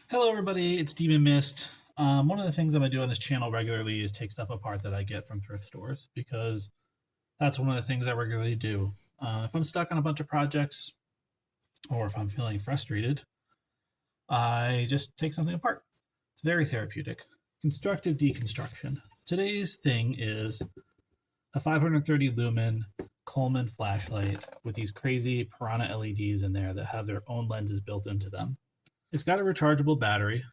Hello, everybody. It's Demon Mist. One of the things that I do on this channel regularly is take stuff apart that I get from thrift stores because that's one of the things I regularly do. If I'm stuck on a bunch of projects or if I'm feeling frustrated, I just take something apart. It's very therapeutic. Constructive deconstruction. Today's thing is a 530 lumen Coleman flashlight with these crazy Piranha LEDs in there that have their own lenses built into them. It's got a rechargeable battery.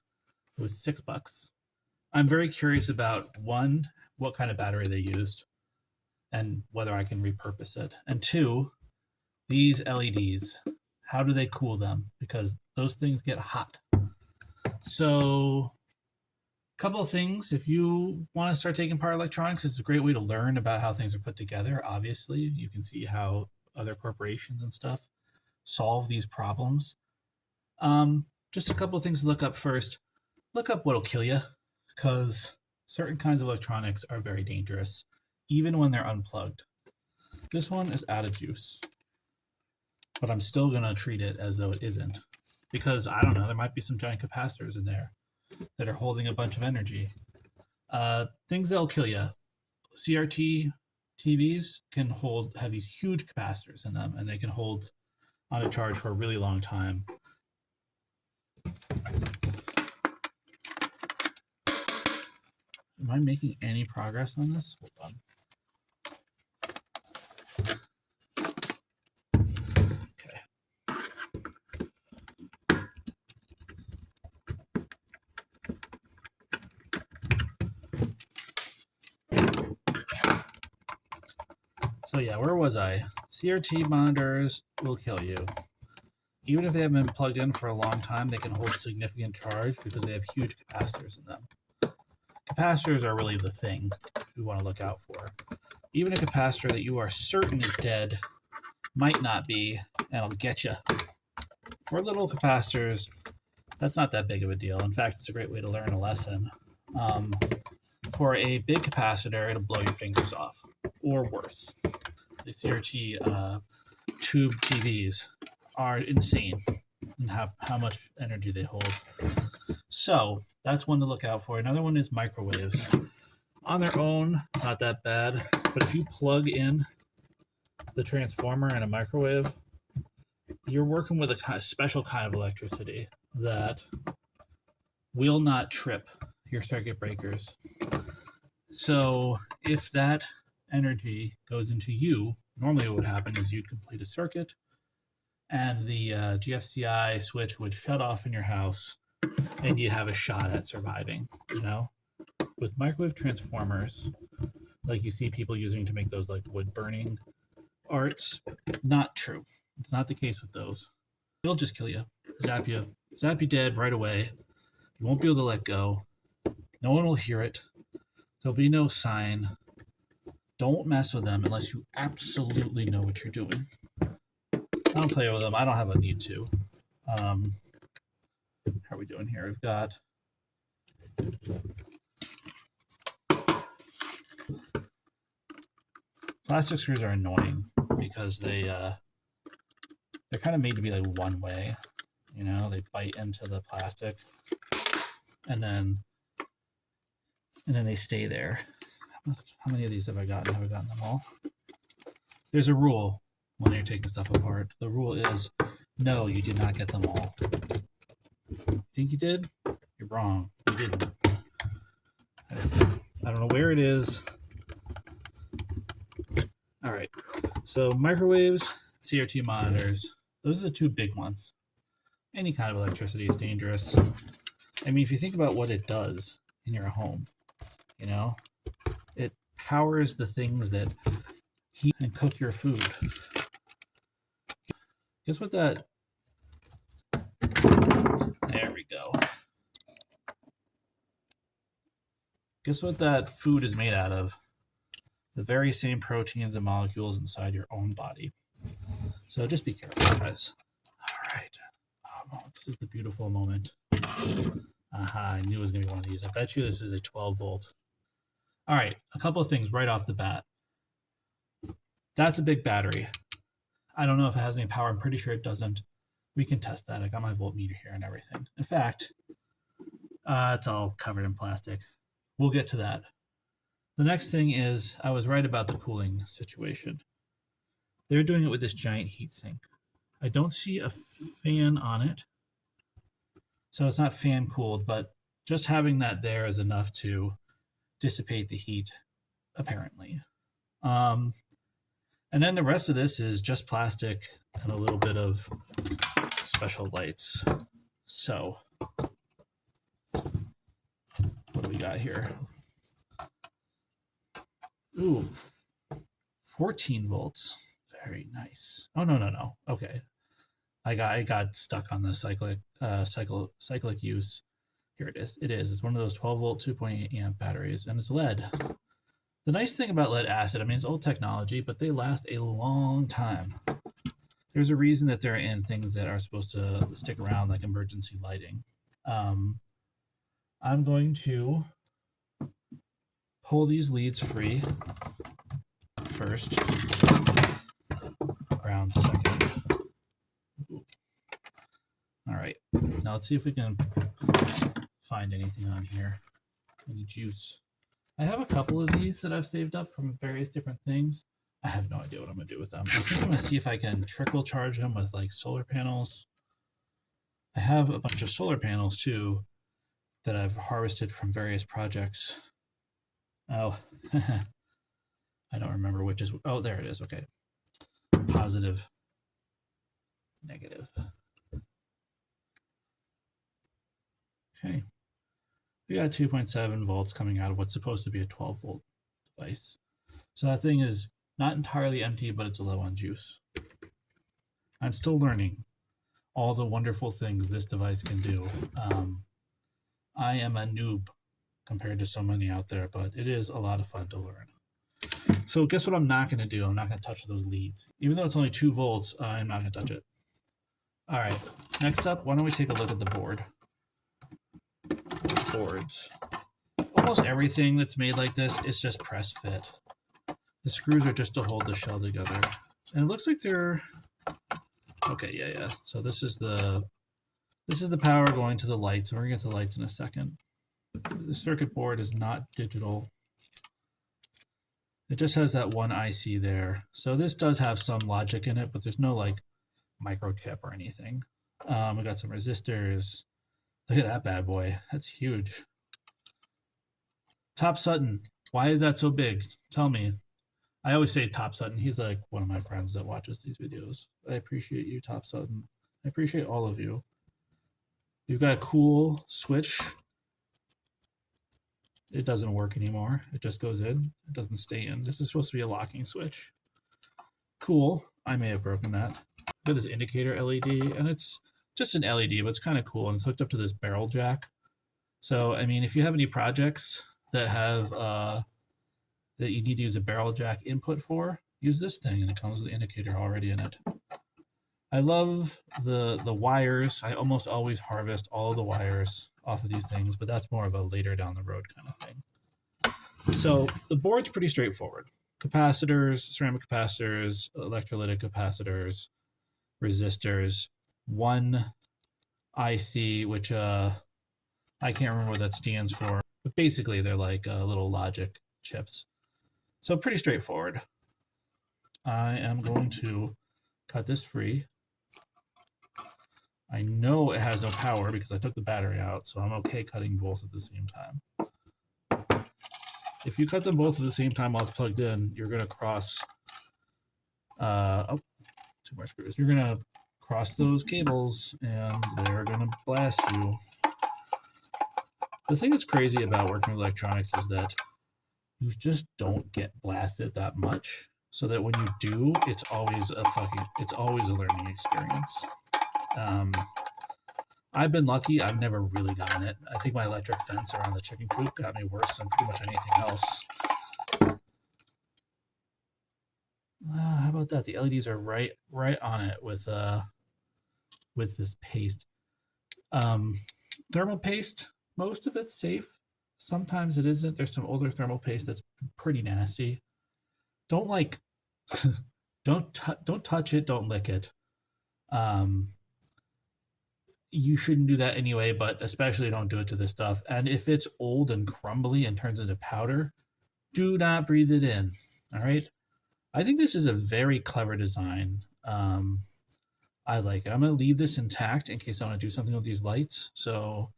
It was $6. I'm very curious about one, what kind of battery they used and whether I can repurpose it. And two, these LEDs, how do they cool them? Because those things get hot. So, a couple of things. If you want to start taking apart electronics, it's a great way to learn about how things are put together. Obviously, you can see how other corporations and stuff solve these problems. Just a couple of things to look up first. Look up what'll kill you, because certain kinds of electronics are very dangerous, even when they're unplugged. This one is out of juice, but I'm still going to treat it as though it isn't, because I don't know, there might be some giant capacitors in there that are holding a bunch of energy. Things that'll kill you. CRT TVs have these huge capacitors in them, and they can hold on a charge for a really long time. Am I making any progress on this? Hold on. Okay. So yeah, where was I? CRT monitors will kill you. Even if they haven't been plugged in for a long time, they can hold significant charge because they have huge capacitors in them. Capacitors are really the thing we want to look out for. Even a capacitor that you are certain is dead might not be, and it'll get you. For little capacitors, that's not that big of a deal. In fact, it's a great way to learn a lesson. For a big capacitor, it'll blow your fingers off, or worse. The CRT tube TVs are insane in how much energy they hold. So that's one to look out for. Another one is microwaves. On their own, not that bad, but if you plug in the transformer in a microwave, you're working with a special kind of electricity that will not trip your circuit breakers. So if that energy goes into you, normally what would happen is you'd complete a circuit and the GFCI switch would shut off in your house and you have a shot at surviving, With microwave transformers, like you see people using to make those like wood burning arts, not true. It's not the case with those. It'll just kill you, zap you dead right away. You won't be able to let go. No one will hear it. There'll be no sign. Don't mess with them unless you absolutely know what you're doing. I don't play with them. I don't have a need to. How are we doing here? We've got plastic screws are annoying because they're kind of made to be like one way. They bite into the plastic and then they stay there. How many of these have I gotten? Have I gotten them all? There's a rule when you're taking stuff apart. The rule is no, you did not get them all. Think you did? You're wrong. You didn't. I don't know where it is. All right. So microwaves, CRT monitors, those are the two big ones. Any kind of electricity is dangerous. I mean, if you think about what it does in your home, it powers the things that heat and cook your food. Guess what that... There we go. Guess what that food is made out of? The very same proteins and molecules inside your own body. So just be careful, guys. All right. This is the beautiful moment. Aha, I knew it was going to be one of these. I bet you this is a 12 volt. All right, a couple of things right off the bat. That's a big battery. I don't know if it has any power. I'm pretty sure it doesn't. We can test that. I got my voltmeter here and everything. In fact, It's all covered in plastic. We'll get to that. The next thing is I was right about the cooling situation. They're doing it with this giant heat sink. I don't see a fan on it, so it's not fan cooled, but just having that there is enough to dissipate the heat, apparently. Um, and then the rest of this is just plastic and a little bit of special lights. So, what do we got here? Ooh, 14 volts. Very nice. Oh, no. Okay. I got stuck on the cyclic use. Here it is. It is. It's one of those 12 volt 2.8 amp batteries, and it's lead. The nice thing about lead acid, I mean, it's old technology, but they last a long time. There's a reason that they're in things that are supposed to stick around, like emergency lighting. I'm going to pull these leads free first, ground second. Ooh. All right, now let's see if we can find anything on here. Any juice. I have a couple of these that I've saved up from various different things. I have no idea what I'm going to do with them. I think I'm going to see if I can trickle charge them with like solar panels. I have a bunch of solar panels too that I've harvested from various projects. Oh, I don't remember which is. Oh, there it is. Okay. Positive, negative. Okay. We got 2.7 volts coming out of what's supposed to be a 12 volt device. So that thing is not entirely empty, but it's low on juice. I'm still learning all the wonderful things this device can do. I am a noob compared to so many out there, but it is a lot of fun to learn. So guess what I'm not going to do? I'm not going to touch those leads. Even though it's only 2 volts, I'm not going to touch it. All right, next up, why don't we take a look at the board? Boards. Almost everything that's made like this is just press fit. The screws are just to hold the shell together. And it looks like they're... Okay, yeah. So this is the power going to the lights, and we're going to get to the lights in a second. The circuit board is not digital. It just has that one IC there. So this does have some logic in it, but there's no like microchip or anything. We got some resistors. Look at that bad boy. That's huge. Top Sutton. Why is that so big? Tell me. I always say Top Sutton. He's like one of my friends that watches these videos. I appreciate you, Top Sutton. I appreciate all of you. You've got a cool switch. It doesn't work anymore. It just goes in. It doesn't stay in. This is supposed to be a locking switch. Cool. I may have broken that. Look at this indicator LED, and it's just an LED, but it's kind of cool, and it's hooked up to this barrel jack. So, I mean, if you have any projects that have that you need to use a barrel jack input for, use this thing, and it comes with the indicator already in it. I love the wires. I almost always harvest all of the wires off of these things, but that's more of a later down the road kind of thing. So the board's pretty straightforward. Capacitors, ceramic capacitors, electrolytic capacitors, resistors, one IC, which I can't remember what that stands for, but basically they're like little logic chips. So pretty straightforward. I am going to cut this free. I know it has no power because I took the battery out, so I'm okay cutting both at the same time. If you cut them both at the same time while it's plugged in, you're going to cross... two more screws. You're going to cross those cables, and they're going to blast you. The thing that's crazy about working with electronics is that you just don't get blasted that much, so that when you do, it's always a learning experience. I've been lucky. I've never really gotten it. I think my electric fence around the chicken coop got me worse than pretty much anything else. How about that? The LEDs are right on it with this paste. Thermal paste, most of it's safe. Sometimes it isn't. There's some older thermal paste that's pretty nasty. Don't like, don't touch it. Don't lick it. you shouldn't do that anyway, but especially don't do it to this stuff. And if it's old and crumbly and turns into powder, do not breathe it in. All right. I think this is a very clever design. I like it. I'm going to leave this intact in case I want to do something with these lights. So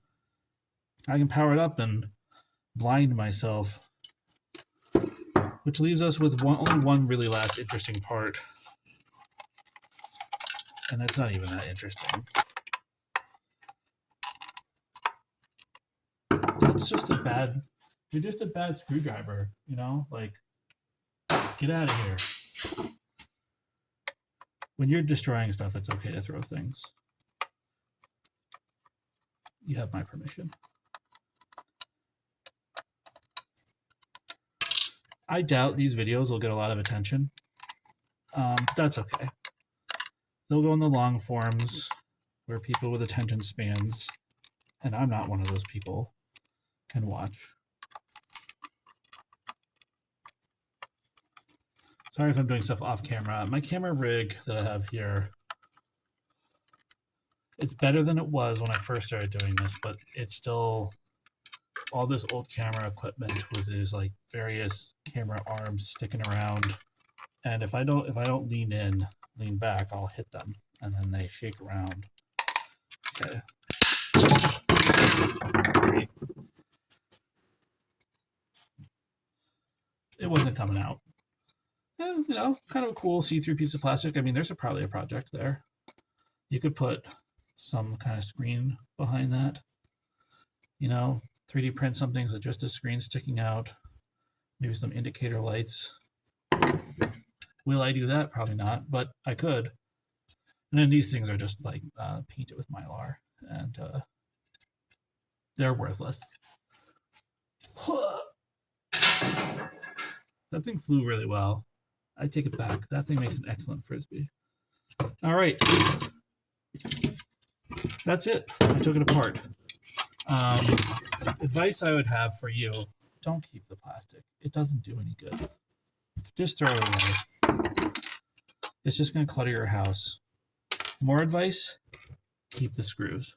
I can power it up and blind myself, which leaves us with only one really last interesting part. And it's not even that interesting. That's just a bad, you're just a bad screwdriver, you know? Like, get out of here. When you're destroying stuff, it's okay to throw things. You have my permission. I doubt these videos will get a lot of attention. That's okay. They'll go in the long forms where people with attention spans, and I'm not one of those people, can watch. Sorry if I'm doing stuff off camera. My camera rig that I have here, it's better than it was when I first started doing this, but it's still all this old camera equipment with these like various camera arms sticking around. And if I don't lean back, I'll hit them and then they shake around. Okay. Great. It wasn't coming out. Yeah, you know, kind of a cool see-through piece of plastic. I mean, there's probably a project there. You could put some kind of screen behind that. You know, 3D print something so just a screen sticking out. Maybe some indicator lights. Will I do that? Probably not, but I could. And then these things are just like painted with Mylar, and they're worthless. That thing flew really well. I take it back. That thing makes an excellent frisbee. All right. That's it. I took it apart. Advice I would have for you, don't keep the plastic. It doesn't do any good. Just throw it away. It's just going to clutter your house. More advice, keep the screws.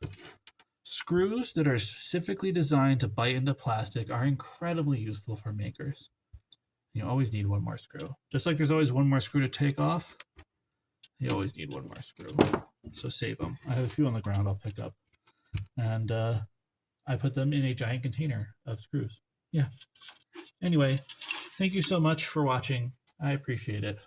Screws that are specifically designed to bite into plastic are incredibly useful for makers. You always need one more screw. Just like there's always one more screw to take off, you always need one more screw. So save them. I have a few on the ground I'll pick up. And I put them in a giant container of screws. Yeah. Anyway, thank you so much for watching. I appreciate it.